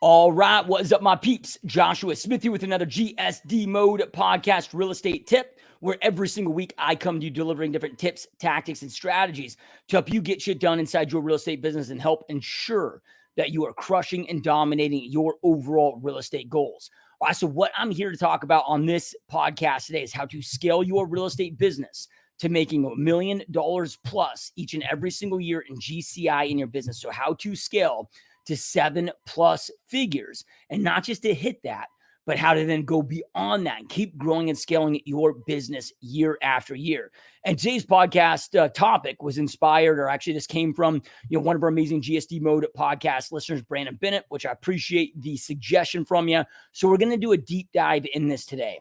All right, what is up, my peeps? Joshua Smith here with another GSD Mode podcast real estate tip, where every single week I come to you delivering different tips, tactics, and strategies to help you get shit done inside your real estate business and help ensure that you are crushing and dominating your overall real estate goals. All right, so what I'm here to talk about on this podcast today is how to scale your real estate business to making $1 million plus each and every single year in GCI in your business. So how to scale to 7+ figures, and not just to hit that, but how to then go beyond that and keep growing and scaling your business year after year. And today's podcast topic was inspired, or actually this came from, one of our amazing GSD Mode podcast listeners, Brandon Bennett, which I appreciate the suggestion from you. So we're going to do a deep dive in this today.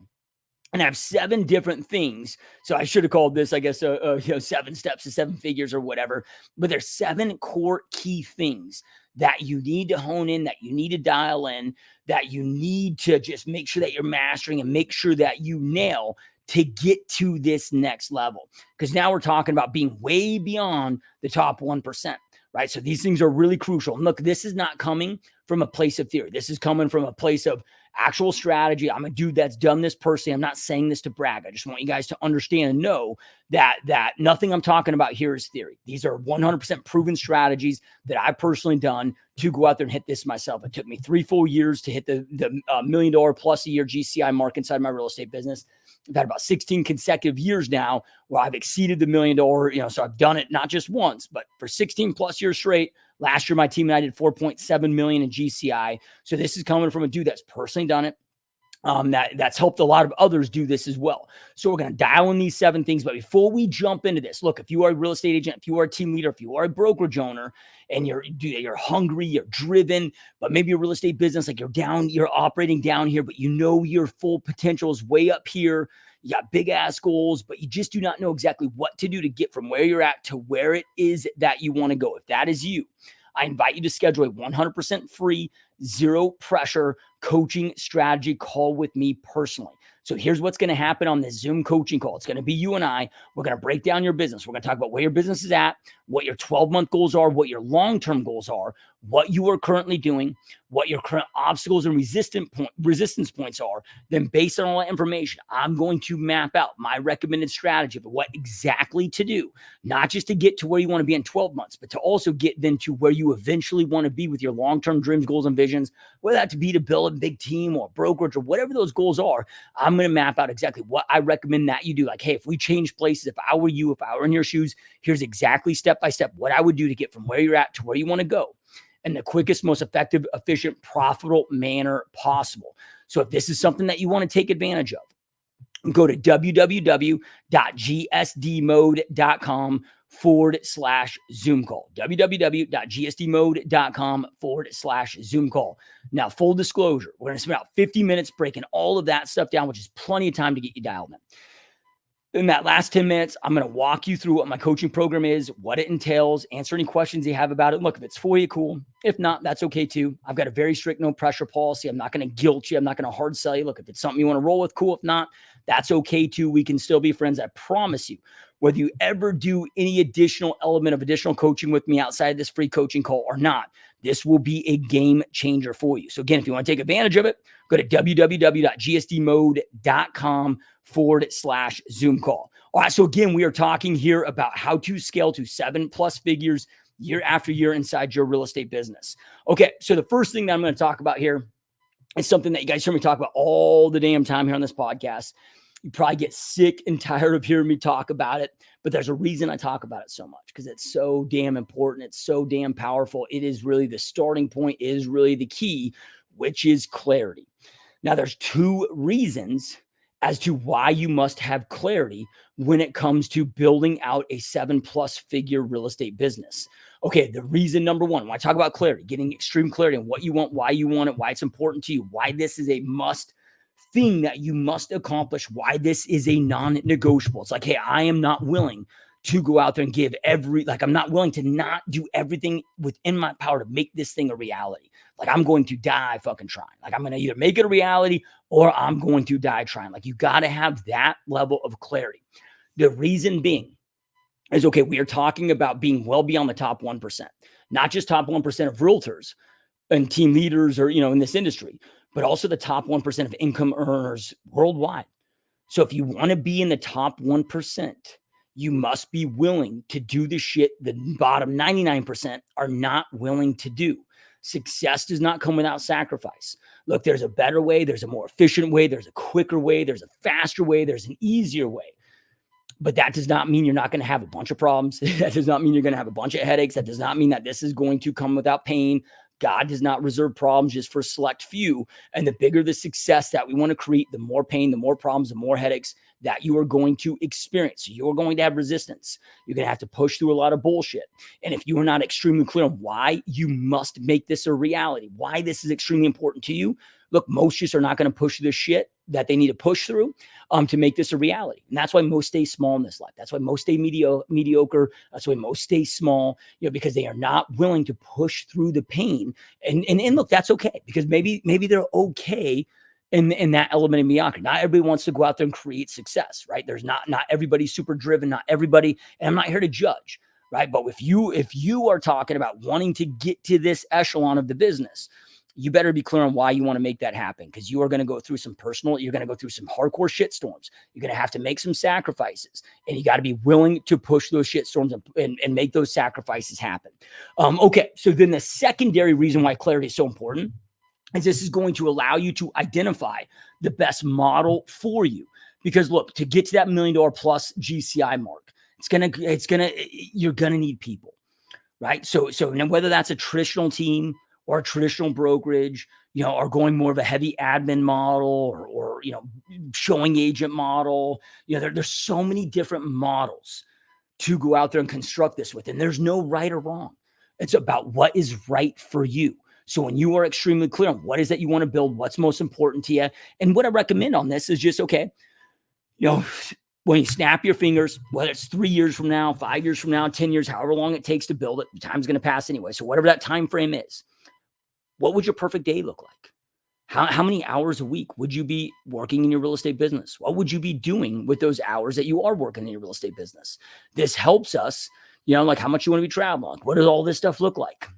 And I have 7 different things. So I should have called this, I guess, 7 steps to 7 figures or whatever. But there's 7 core key things that you need to hone in, that you need to dial in, that you need to just make sure that you're mastering and make sure that you nail to get to this next level. Because now we're talking about being way beyond the top 1%, right? So these things are really crucial. And look, this is not coming from a place of theory. This is coming from a place of actual strategy. I'm a dude that's done this personally. I'm not saying this to brag. I just want you guys to understand and know that nothing I'm talking about here is theory. These are 100% proven strategies that I've personally done to go out there and hit this myself. It took me 3 full years to hit the $1 million plus a year GCI mark inside my real estate business. I've had about 16 consecutive years now where I've exceeded the $1 million, so I've done it not just once, but for 16 plus years straight. Last year, my team and I did 4.7 million in GCI. So this is coming from a dude that's personally done it. That's helped a lot of others do this as well. So we're going to dial in these 7 things. But before we jump into this, look, if you are a real estate agent, if you are a team leader, if you are a brokerage owner, and you're hungry, you're driven, but maybe your real estate business, like you're operating down here, but you know your full potential is way up here. You got big ass goals, but you just do not know exactly what to do to get from where you're at to where it is that you want to go. If that is you, I invite you to schedule a 100% free, zero pressure coaching strategy call with me personally. So here's what's going to happen on this Zoom coaching call. It's going to be you and I. We're going to break down your business. We're going to talk about where your business is at, what your 12-month goals are, what your long-term goals are, what you are currently doing, what your current obstacles and resistance points are. Then based on all that information, I'm going to map out my recommended strategy for what exactly to do, not just to get to where you want to be in 12 months, but to also get then to where you eventually want to be with your long-term dreams, goals, and visions, whether that to be to build a big team or brokerage or whatever those goals are. I'm going to map out exactly what I recommend that you do. Like, hey, if we change places, if I were you, if I were in your shoes, here's exactly step by step what I would do to get from where you're at to where you want to go in the quickest, most effective, efficient, profitable manner possible. So if this is something that you want to take advantage of, go to www.gsdmode.com/Zoom call. www.gsdmode.com/Zoom call. Now, full disclosure, we're going to spend about 50 minutes breaking all of that stuff down, which is plenty of time to get you dialed in. In that last 10 minutes, I'm going to walk you through what my coaching program is, what it entails, answer any questions you have about it. Look, if it's for you, cool. If not, that's okay too. I've got a very strict no pressure policy. I'm not going to guilt you. I'm not going to hard sell you. Look, if it's something you want to roll with, cool. If not, that's okay too. We can still be friends. I promise you, whether you ever do any additional element of additional coaching with me outside of this free coaching call or not, this will be a game changer for you. So again, if you want to take advantage of it, go to www.gsdmode.com/Zoom call. All right. So again, we are talking here about how to scale to 7+ figures year after year inside your real estate business. Okay. So the first thing that I'm going to talk about here is something that you guys hear me talk about all the damn time here on this podcast. You probably get sick and tired of hearing me talk about it, but there's a reason I talk about it so much, because it's so damn important. It's so damn powerful. It is really the starting point, is really the key, which is clarity. Now, there's 2 reasons as to why you must have clarity when it comes to building out a 7+ figure real estate business. Okay, the reason number 1, when I talk about clarity, getting extreme clarity on what you want, why you want it, why it's important to you, why this is a must thing that you must accomplish, why this is a non-negotiable. It's like, hey, I am not willing to go out there and give I'm not willing to not do everything within my power to make this thing a reality. Like, I'm going to die fucking trying. Like, I'm going to either make it a reality or I'm going to die trying. Like, you got to have that level of clarity. The reason being is, okay, we are talking about being well beyond the top 1%, not just top 1% of realtors, and team leaders or, in this industry, but also the top 1% of income earners worldwide. So if you want to be in the top 1%, you must be willing to do the shit the bottom 99% are not willing to do. Success does not come without sacrifice. Look, there's a better way, there's a more efficient way, there's a quicker way, there's a faster way, there's an easier way. But that does not mean you're not going to have a bunch of problems. That does not mean you're going to have a bunch of headaches. That does not mean that this is going to come without pain. God does not reserve problems just for a select few. And the bigger the success that we want to create, the more pain, the more problems, the more headaches that you are going to experience. So you're going to have resistance. You're going to have to push through a lot of bullshit. And if you are not extremely clear on why you must make this a reality, why this is extremely important to you, look, most just are not going to push this shit that they need to push through to make this a reality. And that's why most stay small in this life. That's why most stay mediocre. That's why most stay small, because they are not willing to push through the pain. And look, that's okay, because maybe they're okay in that element of mediocrity. Not everybody wants to go out there and create success, right? There's not everybody's super driven, not everybody, and I'm not here to judge, right? But if you are talking about wanting to get to this echelon of the business, you better be clear on why you want to make that happen, because you are going to go through you're going to go through some hardcore shitstorms. You're going to have to make some sacrifices, and you got to be willing to push those shitstorms and make those sacrifices happen. Okay. So then the secondary reason why clarity is so important is this is going to allow you to identify the best model for you. Because look, to get to that $1 million plus GCI mark, you're going to need people, right? So now whether that's a traditional team or a traditional brokerage, or going more of a heavy admin model or showing agent model, there's so many different models to go out there and construct this with. And there's no right or wrong. It's about what is right for you. So when you are extremely clear on what is that you want to build, what's most important to you, and what I recommend on this is just, okay, when you snap your fingers, whether it's 3 years from now, 5 years from now, 10 years, however long it takes to build it, time's going to pass anyway. So whatever that time frame is, what would your perfect day look like? How many hours a week would you be working in your real estate business? What would you be doing with those hours that you are working in your real estate business? This helps us, like how much you want to be traveling. What does all this stuff look like?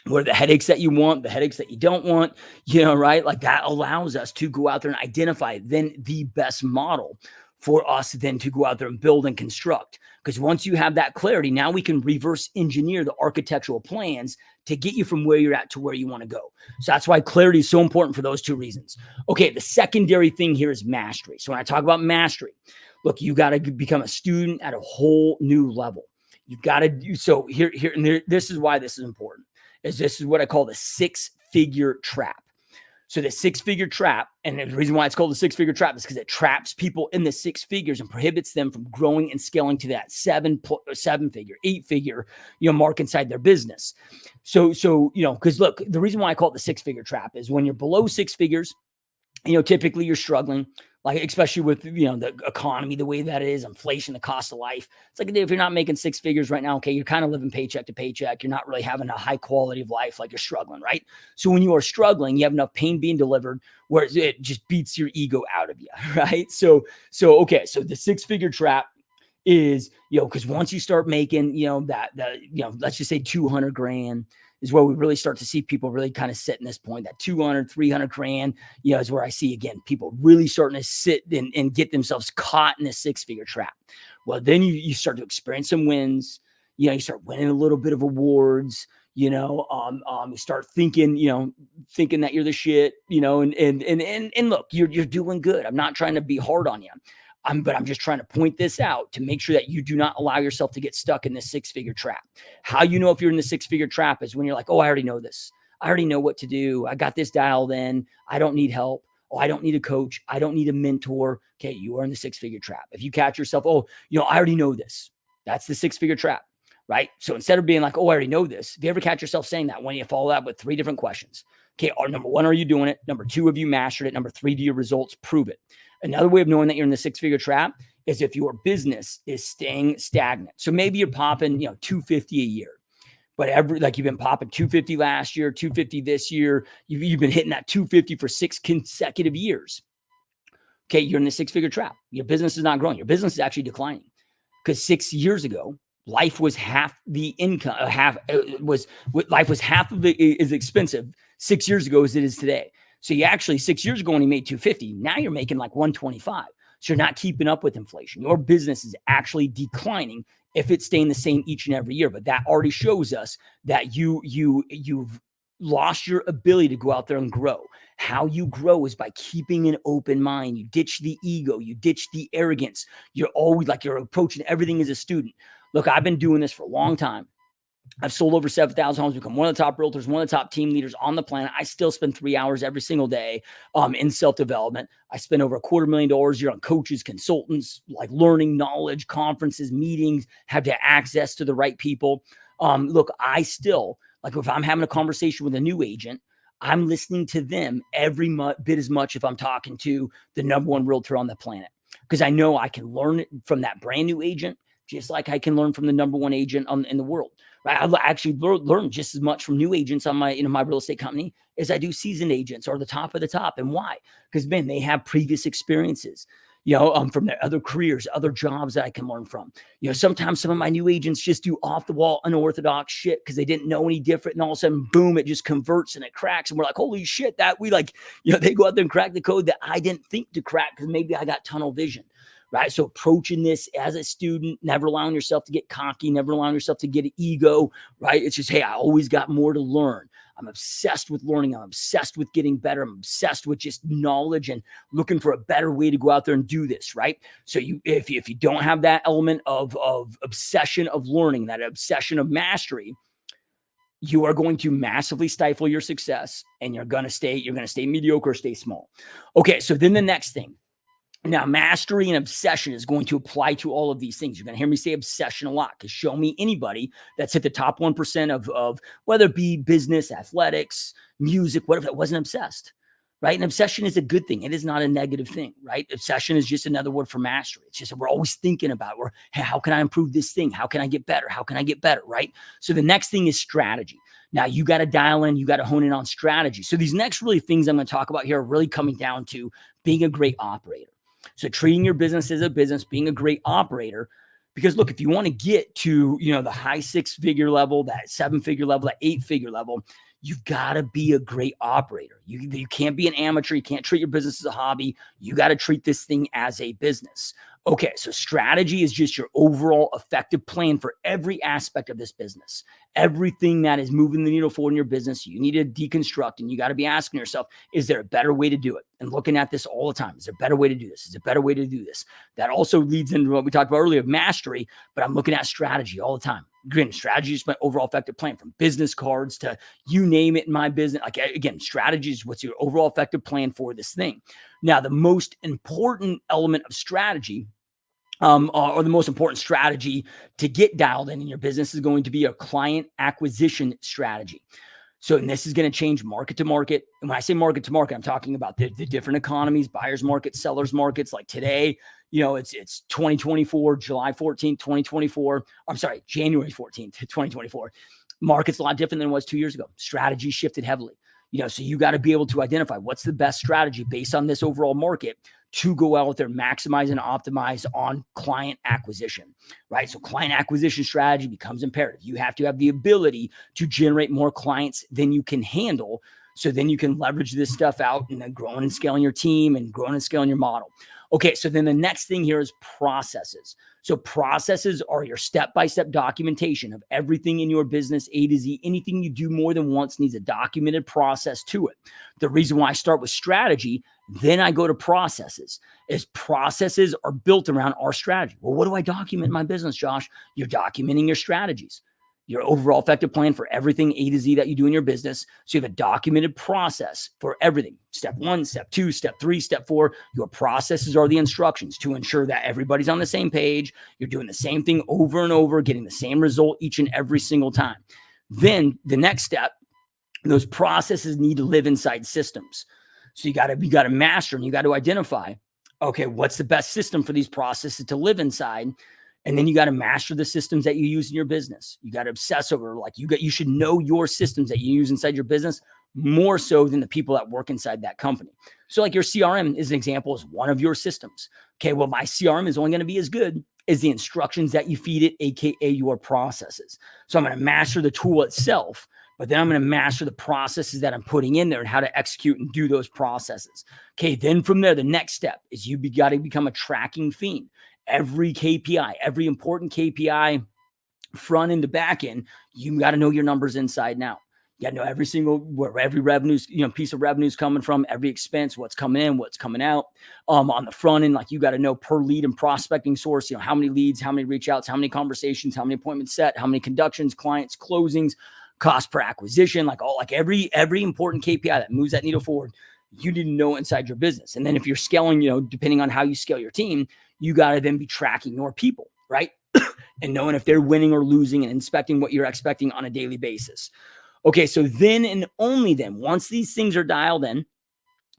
What are the headaches that you want, the headaches that you don't want, right? Like that allows us to go out there and identify then the best model for us then to go out there and build and construct. Because once you have that clarity, now we can reverse engineer the architectural plans to get you from where you're at to where you want to go. So that's why clarity is so important for those two reasons. Okay, the secondary thing here is mastery. So when I talk about mastery, look, you got to become a student at a whole new level. You've got to do so here, and there. This is why this is important. This is what I call the 6-figure trap. So the 6-figure trap, and the reason why it's called the 6-figure trap is because it traps people in the 6 figures and prohibits them from growing and scaling to that 7-figure, 8-figure, mark inside their business. So because look, the reason why I call it the 6-figure trap is when you're below 6 figures, typically you're struggling, like especially with the economy the way that it is, inflation, the cost of life. It's like if you're not making 6 figures right now, okay, you're kind of living paycheck to paycheck. You're not really having a high quality of life, like you're struggling, right? So when you are struggling, you have enough pain being delivered where it just beats your ego out of you, right? So okay, so the 6-figure trap is because once you start making let's just say 200 grand is where we really start to see people really kind of sit in this point, that 200, 300 grand, is where I see, again, people really starting to sit and get themselves caught in this 6-figure trap. Well, then you start to experience some wins, you start winning a little bit of awards, you start thinking that you're the shit, and look, you're doing good. I'm not trying to be hard on you. But I'm just trying to point this out to make sure that you do not allow yourself to get stuck in this 6-figure trap. How you know if you're in the 6-figure trap is when you're like, oh, I already know this. I already know what to do. I got this dialed in. I don't need help. Oh, I don't need a coach. I don't need a mentor. Okay, you are in the 6-figure trap. If you catch yourself, I already know this. That's the 6-figure trap, right? So instead of being like, oh, I already know this, if you ever catch yourself saying that, when you follow that with 3 different questions. Okay, number 1, are you doing it? Number 2, have you mastered it? Number 3, do your results prove it? Another way of knowing that you're in the 6-figure trap is if your business is staying stagnant. So maybe you're popping, 250 a year, but you've been popping 250 last year, 250 this year. You've been hitting that 250 for 6 consecutive years. Okay, you're in the 6-figure trap. Your business is not growing. Your business is actually declining because 6 years ago, life was half the income, life was half of it is expensive 6 years ago as it is today. So you actually 6 years ago when you made 250, now you're making like 125. So you're not keeping up with inflation. Your business is actually declining if it's staying the same each and every year. But that already shows us that you've lost your ability to go out there and grow. How you grow is by keeping an open mind. You ditch the ego, you ditch the arrogance. You're always like you're approaching everything as a student. Look, I've been doing this for a long time. I've sold over 7,000 homes, become one of the top realtors, one of the top team leaders on the planet. I still spend 3 hours every single day in self-development. I spend over $250,000 a year on coaches, consultants, like learning, knowledge, conferences, meetings, have to access to the right people. Look, I still, like if I'm having a conversation with a new agent, I'm listening to them every bit as much if I'm talking to the number one realtor on the planet, because I know I can learn from that brand new agent just like I can learn from the number one agent in the world. Right? I actually learn just as much from new agents on my real estate company as I do seasoned agents or the top of the top. And why? Because man, they have previous experiences, from their other careers, other jobs that I can learn from. Sometimes some of my new agents just do off the wall, unorthodox shit because they didn't know any different. And all of a sudden, boom, it just converts and it cracks. And we're like, holy shit, they go out there and crack the code that I didn't think to crack because maybe I got tunnel vision. Right. So approaching this as a student, never allowing yourself to get cocky, never allowing yourself to get an ego. Right. It's just, hey, I always got more to learn. I'm obsessed with learning. I'm obsessed with getting better. I'm obsessed with just knowledge and looking for a better way to go out there and do this. Right. So if you don't have that element of obsession of learning, that obsession of mastery, you are going to massively stifle your success and you're going to stay mediocre, stay small. Okay. So then the next thing. Now, mastery and obsession is going to apply to all of these things. You're going to hear me say obsession a lot because show me anybody that's hit the top 1% of whether it be business, athletics, music, whatever, that wasn't obsessed, right? And obsession is a good thing. It is not a negative thing, right? Obsession is just another word for mastery. It's just that we're always thinking about hey, how can I improve this thing? How can I get better? How can I get better, right? So the next thing is strategy. Now you got to dial in, you got to hone in on strategy. So these next really things I'm going to talk about here are really coming down to being a great operator. So treating your business as a business, being a great operator, because look, if you want to get to, the high 6-figure level, that 7-figure level, that 8-figure level, you've got to be a great operator. You can't be an amateur. You can't treat your business as a hobby. You got to treat this thing as a business. Okay, so strategy is just your overall effective plan for every aspect of this business. Everything that is moving the needle forward in your business, you need to deconstruct, and you got to be asking yourself, is there a better way to do it? And looking at this all the time. Is there a better way to do this? Is there a better way to do this? That also leads into what we talked about earlier of mastery, but I'm looking at strategy all the time. Again, strategy is my overall effective plan, from business cards to you name it in my business. Like, again, strategy is what's your overall effective plan for this thing. Now, the most important element of strategy, or the most important strategy to get dialed in your business, is going to be a client acquisition strategy. So, and this is going to change market to market. And when I say market to market, I'm talking about the different economies, buyers markets, sellers markets. Like today, it's 2024, July 14th, 2024. I'm sorry, January 14th, 2024. Market's a lot different than it was 2 years ago. Strategy shifted heavily. So you got to be able to identify what's the best strategy based on this overall market to go out there, maximize and optimize on client acquisition, right? So client acquisition strategy becomes imperative. You have to have the ability to generate more clients than you can handle. So then you can leverage this stuff out and then growing and scaling your team and growing and scaling your model. Okay, so then the next thing here is processes. So processes are your step-by-step documentation of everything in your business, A to Z. Anything you do more than once needs a documented process to it. The reason why I start with strategy, then I go to processes, is processes are built around our strategy. Well, what do I document in my business, Josh? You're documenting your strategies, your overall effective plan for everything A to Z that you do in your business. So you have a documented process for everything. Step 1, step 2, step 3, step 4. Your processes are the instructions to ensure that everybody's on the same page. You're doing the same thing over and over, getting the same result each and every single time. Then the next step, those processes need to live inside systems. So you got to master and you got to identify, okay, what's the best system for these processes to live inside? And then you got to master the systems that you use in your business. You got to obsess over, you should know your systems that you use inside your business more so than the people that work inside that company. So like your CRM is an example, is one of your systems. Okay, well, my CRM is only going to be as good is the instructions that you feed it, AKA your processes. So I'm going to master the tool itself, but then I'm going to master the processes that I'm putting in there and how to execute and do those processes. Okay. Then from there, the next step is you got to become a tracking fiend. Every KPI, every important KPI, front end to back end, you got to know your numbers inside and out. You got to know every single, where every revenue's, piece of revenue is coming from, every expense, what's coming in, what's coming out. On the front end, like you got to know per lead and prospecting source, how many leads, how many reach outs, how many conversations, how many appointments set, how many conductions, clients, closings, cost per acquisition, every important KPI that moves that needle forward, you need to know inside your business. And then if you're scaling, depending on how you scale your team, you got to then be tracking your people, right? And knowing if they're winning or losing and inspecting what you're expecting on a daily basis. Okay, so then and only then, once these things are dialed in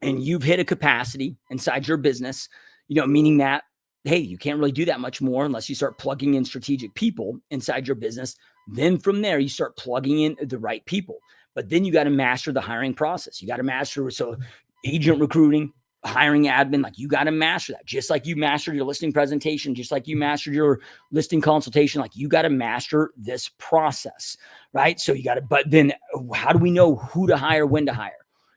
and you've hit a capacity inside your business, meaning that, hey, you can't really do that much more unless you start plugging in strategic people inside your business. Then from there, you start plugging in the right people. But then you got to master the hiring process. You got to master, so agent recruiting, hiring admin, like you got to master that. Just like you mastered your listing presentation, just like you mastered your listing consultation, like you got to master this process, right? So you got to, but then how do we know who to hire, when to hire?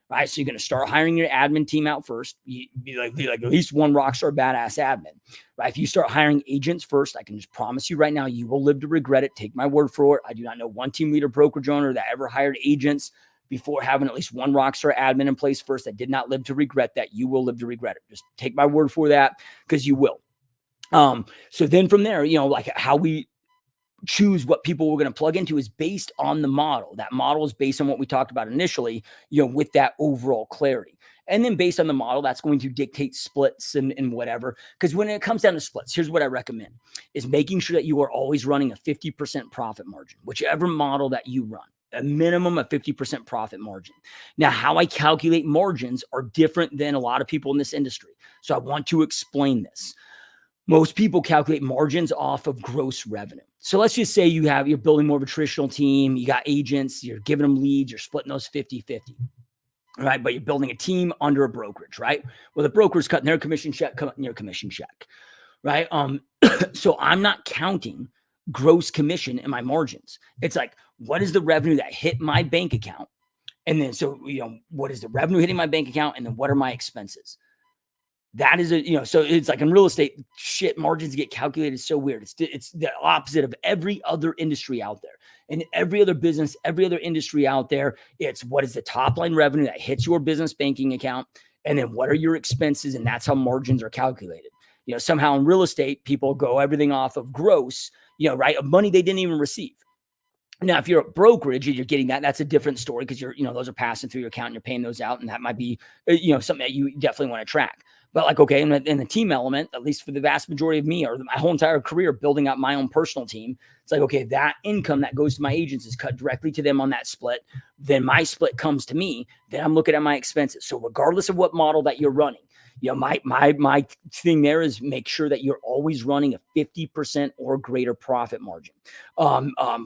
Right. So you're going to start hiring your admin team out first. You be like at least one rockstar badass admin, right? If you start hiring agents first, I can just promise you right now, you will live to regret it. Take my word for it. I do not know one team leader, brokerage owner that ever hired agents before having at least one rockstar admin in place first that did not live to regret that. You will live to regret it. Just take my word for that, because you will. So then from there, like how we choose what people we're going to plug into is based on the model. That model is based on what we talked about initially, with that overall clarity. And then based on the model, that's going to dictate splits and whatever. Because when it comes down to splits, here's what I recommend is making sure that you are always running a 50% profit margin, whichever model that you run. A minimum of 50% profit margin. Now, how I calculate margins are different than a lot of people in this industry. So I want to explain this. Most people calculate margins off of gross revenue. So let's just say you're building more of a traditional team. You got agents, you're giving them leads, you're splitting those 50-50. Right. But you're building a team under a brokerage, right? Well, the broker's cutting their commission check, cutting your commission check. Right. So I'm not counting gross commission in my margins. It's like, what is the revenue that hit my bank account? And then, so, what is the revenue hitting my bank account? And then what are my expenses? That is so it's like in real estate, shit, margins get calculated so weird. It's the opposite of every other industry out there. And every other business, every other industry out there, it's what is the top line revenue that hits your business banking account? And then what are your expenses? And that's how margins are calculated. Somehow in real estate, people go everything off of gross, right? Of money they didn't even receive. Now, if you're a brokerage and you're getting that's a different story, because those are passing through your account and you're paying those out. And that might be, something that you definitely want to track. But like, okay, in the team element, at least for the vast majority of me or my whole entire career building out my own personal team, it's like, okay, that income that goes to my agents is cut directly to them on that split. Then my split comes to me. Then I'm looking at my expenses. So regardless of what model that you're running, my thing there is make sure that you're always running a 50% or greater profit margin,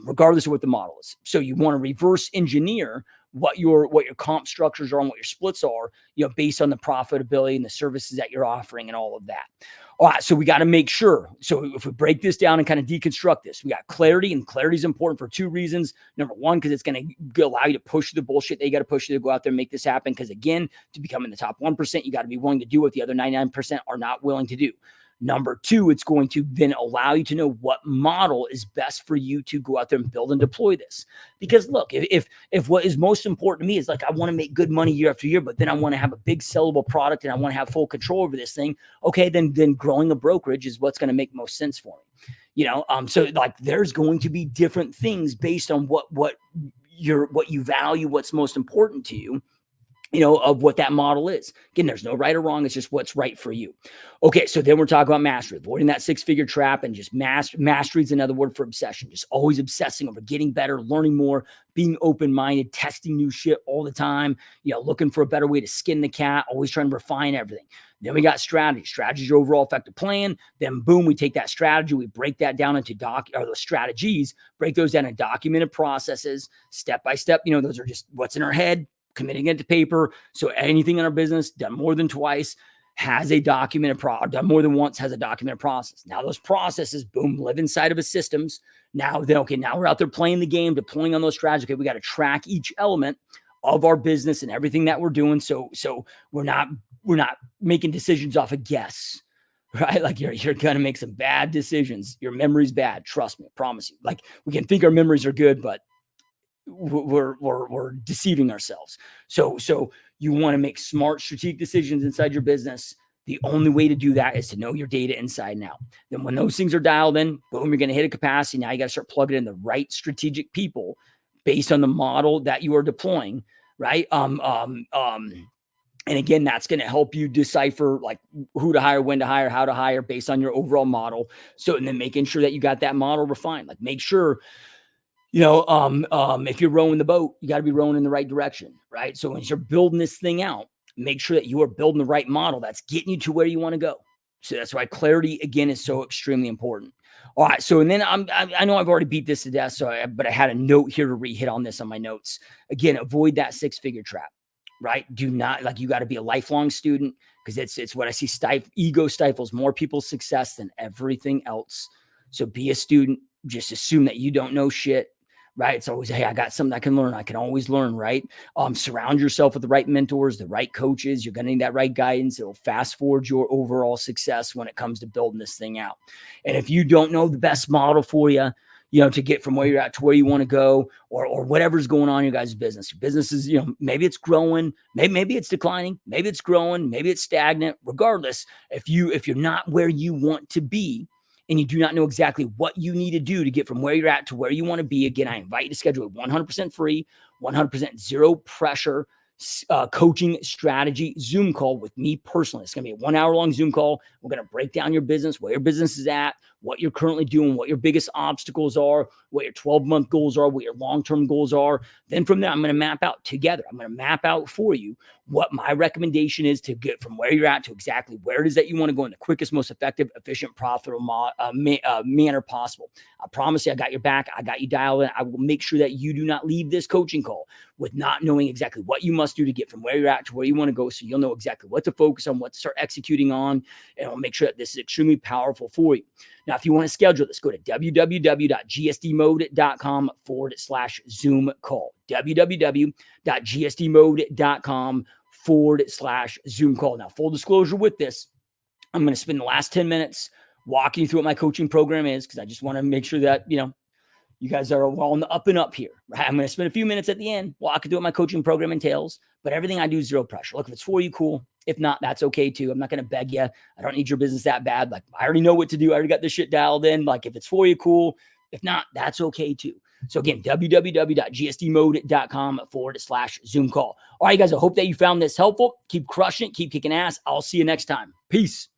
regardless of what the model is. So you want to reverse engineer what your comp structures are and what your splits are, based on the profitability and the services that you're offering and all of that. All right, so we got to make sure. So if we break this down and kind of deconstruct this, we got clarity, and clarity is important for two reasons. Number one, because it's going to allow you to push the bullshit they got to push you to go out there and make this happen. Because again, to become in the top 1%, you got to be willing to do what the other 99% are not willing to do. Number two, it's going to then allow you to know what model is best for you to go out there and build and deploy this. Because look, if what is most important to me is like, I want to make good money year after year, but then I want to have a big sellable product and I want to have full control over this thing. Okay, then growing a brokerage is what's going to make most sense for me. So like there's going to be different things based on what you value, what's most important to you. Of what that model is. Again, there's no right or wrong. It's just what's right for you. Okay, so then we're talking about mastery, avoiding that six-figure trap, and just mastery is another word for obsession. Just always obsessing over getting better, learning more, being open-minded, testing new shit all the time, looking for a better way to skin the cat, always trying to refine everything. Then we got strategy. Strategy is your overall effective plan. Then boom, we take that strategy, we break that down into those strategies, break those down in documented processes, step by step. Those are just what's in our head, committing it to paper. So anything in our business done more than twice. has a documented done more than once, has a documented process. Now those processes, boom, live inside of a systems. Now then, okay, now we're out there playing the game, deploying on those strategies. Okay, we got to track each element of our business and everything that we're doing. So we're not making decisions off a guess, right? Like you're gonna make some bad decisions. Your memory's bad. Trust me, I promise you. Like we can think our memories are good, but we're deceiving ourselves. So you want to make smart strategic decisions inside your business. The only way to do that is to know your data inside and out. Then when those things are dialed in, boom, you're going to hit a capacity. Now you got to start plugging in the right strategic people based on the model that you are deploying, right? And again, that's going to help you decipher like who to hire, when to hire, how to hire based on your overall model. So, and then making sure that you got that model refined. Like make sure, if you're rowing the boat, you got to be rowing in the right direction, right? So as you're building this thing out, make sure that you are building the right model that's getting you to where you want to go. So that's why clarity again is so extremely important. All right. So, and then I know I've already beat this to death. But I had a note here to re-hit on this on my notes. Again, avoid that 6-figure trap, right? Do not, like, you got to be a lifelong student, because it's what I see. Ego stifles more people's success than everything else. So be a student. Just assume that you don't know shit. Right. It's always, hey, I got something I can learn. I can always learn. Right. Surround yourself with the right mentors, the right coaches. You're going to need that right guidance. It'll fast forward your overall success when it comes to building this thing out. And if you don't know the best model for you, to get from where you're at to where you want to go, or whatever's going on in your guys' business. Your business is, maybe it's growing, maybe it's declining, maybe it's growing, maybe it's stagnant. Regardless, if you're not where you want to be, and you do not know exactly what you need to do to get from where you're at to where you want to be, again, I invite you to schedule a 100% free, 100% zero pressure coaching strategy Zoom call with me personally. It's going to be a 1 hour long Zoom call. We're going to break down your business, where your business is at, what you're currently doing, what your biggest obstacles are, what your 12-month goals are, what your long-term goals are. Then from there, I'm going to map out together. I'm going to map out for you what my recommendation is to get from where you're at to exactly where it is that you want to go in the quickest, most effective, efficient, profitable manner possible. I promise you, I got your back. I got you dialed in. I will make sure that you do not leave this coaching call with not knowing exactly what you must do to get from where you're at to where you want to go. So you'll know exactly what to focus on, what to start executing on, and I'll make sure that this is extremely powerful for you. Now, if you want to schedule this, go to www.gsdmode.com/Zoom call. www.gsdmode.com/Zoom call. Now, full disclosure with this, I'm going to spend the last 10 minutes walking you through what my coaching program is, because I just want to make sure that, you guys are all on the up and up here, right? I'm going to spend a few minutes at the end walking through what my coaching program entails, but everything I do is zero pressure. Look, if it's for you, cool. If not, that's okay too. I'm not going to beg you. I don't need your business that bad. Like, I already know what to do. I already got this shit dialed in. Like, if it's for you, cool. If not, that's okay too. So again, www.gsdmode.com/Zoom call. All right, guys, I hope that you found this helpful. Keep crushing it. Keep kicking ass. I'll see you next time. Peace.